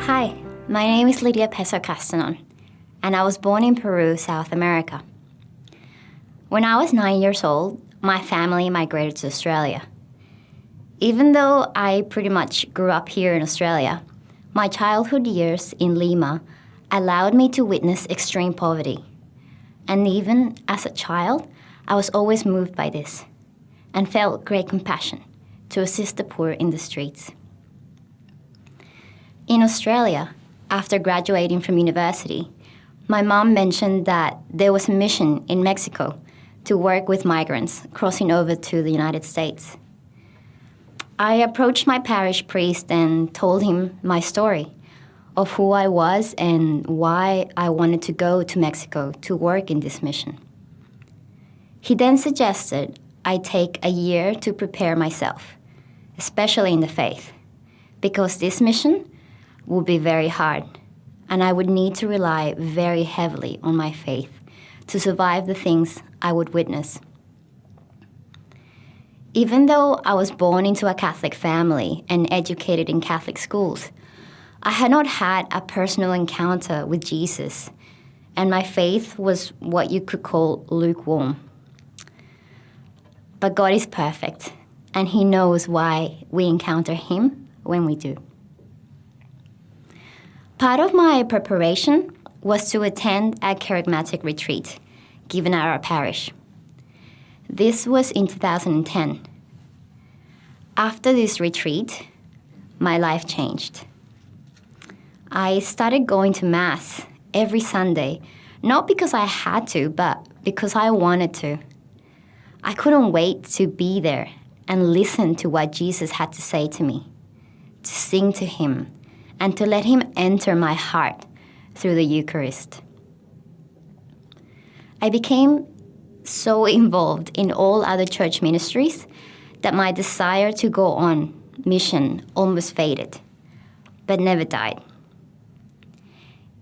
Hi, my name is Lidia Pezo, and I was born in Peru, South America. When I was 9 years old, my family migrated to Australia. Even though I pretty much grew up here in Australia, my childhood years in Lima allowed me to witness extreme poverty. And even as a child, I was always moved by this and felt great compassion to assist the poor in the streets. In Australia, after graduating from university, my mom mentioned that there was a mission in Mexico to work with migrants crossing over to the United States. I approached my parish priest and told him my story of who I was and why I wanted to go to Mexico to work in this mission. He then suggested I take a year to prepare myself, especially in the faith, because this mission would be very hard, and I would need to rely very heavily on my faith to survive the things I would witness. Even though I was born into a Catholic family and educated in Catholic schools, I had not had a personal encounter with Jesus, and my faith was what you could call lukewarm. But God is perfect, and He knows why we encounter Him when we do. Part of my preparation was to attend a charismatic retreat given at our parish. This was in 2010. After this retreat, my life changed. I started going to Mass every Sunday, not because I had to, but because I wanted to. I couldn't wait to be there and listen to what Jesus had to say to me, to sing to Him, and to let Him enter my heart through the Eucharist. I became so involved in all other church ministries that my desire to go on mission almost faded, but never died.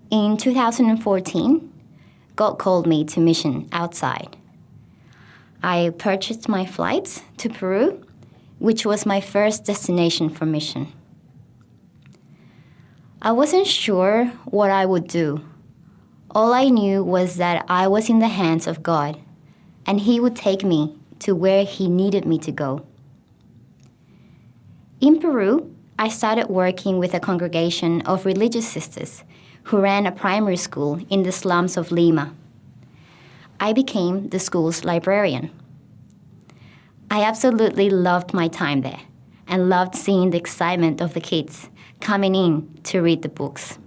In 2014, God called me to mission outside. I purchased my flights to Peru, which was my first destination for mission. I wasn't sure what I would do. All I knew was that I was in the hands of God, and He would take me to where He needed me to go. In Peru, I started working with a congregation of religious sisters who ran a primary school in the slums of Lima. I became the school's librarian. I absolutely loved my time there and loved seeing the excitement of the kids coming in to read the books.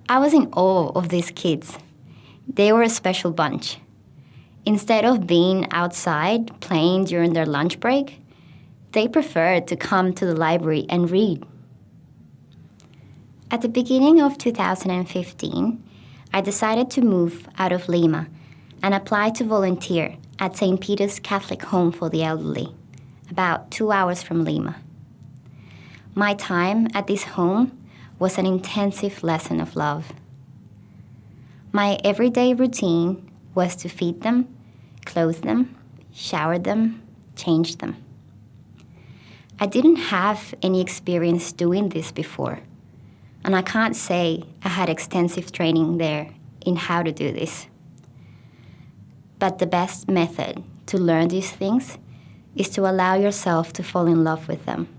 I was in awe of these kids. They were a special bunch. Instead of being outside playing during their lunch break, they preferred to come to the library and read. At the beginning of 2015, I decided to move out of Lima and apply to volunteer at St. Peter's Catholic Home for the Elderly, about 2 hours from Lima. My time at this home was an intensive lesson of love. My everyday routine was to feed them, clothe them, shower them, change them. I didn't have any experience doing this before, and I can't say I had extensive training there in how to do this. But the best method to learn these things is to allow yourself to fall in love with them.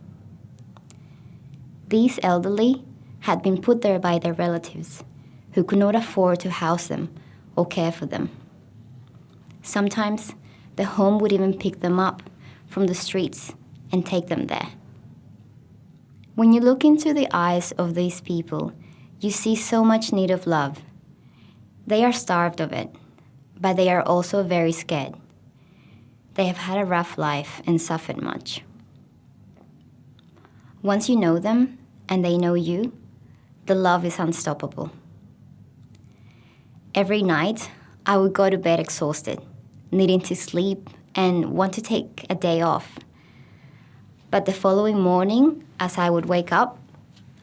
These elderly had been put there by their relatives who could not afford to house them or care for them. Sometimes the home would even pick them up from the streets and take them there. When you look into the eyes of these people, you see so much need of love. They are starved of it, but they are also very scared. They have had a rough life and suffered much. Once you know them and they know you, the love is unstoppable. Every night, I would go to bed exhausted, needing to sleep and want to take a day off. But the following morning, as I would wake up,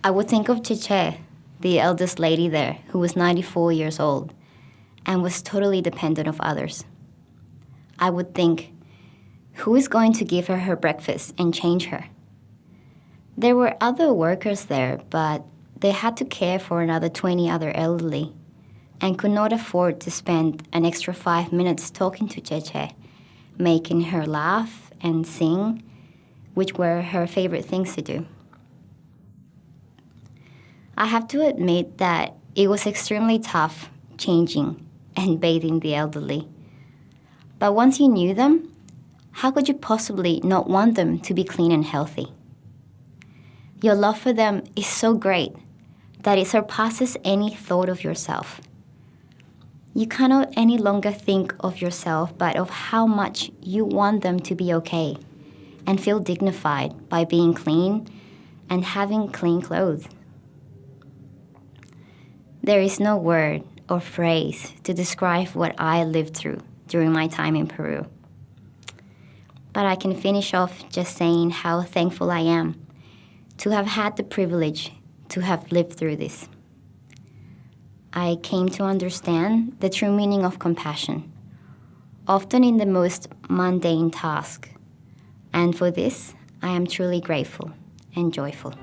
I would think of Cheche, the eldest lady there, who was 94 years old and was totally dependent of others. I would think, who is going to give her breakfast and change her? There were other workers there, but they had to care for another 20 other elderly and could not afford to spend an extra 5 minutes talking to Cheche, making her laugh and sing, which were her favorite things to do. I have to admit that it was extremely tough changing and bathing the elderly. But once you knew them, how could you possibly not want them to be clean and healthy? Your love for them is so great that it surpasses any thought of yourself. You cannot any longer think of yourself, but of how much you want them to be okay and feel dignified by being clean and having clean clothes. There is no word or phrase to describe what I lived through during my time in Peru. But I can finish off just saying how thankful I am to have had the privilege to have lived through this. I came to understand the true meaning of compassion, often in the most mundane task. And for this, I am truly grateful and joyful.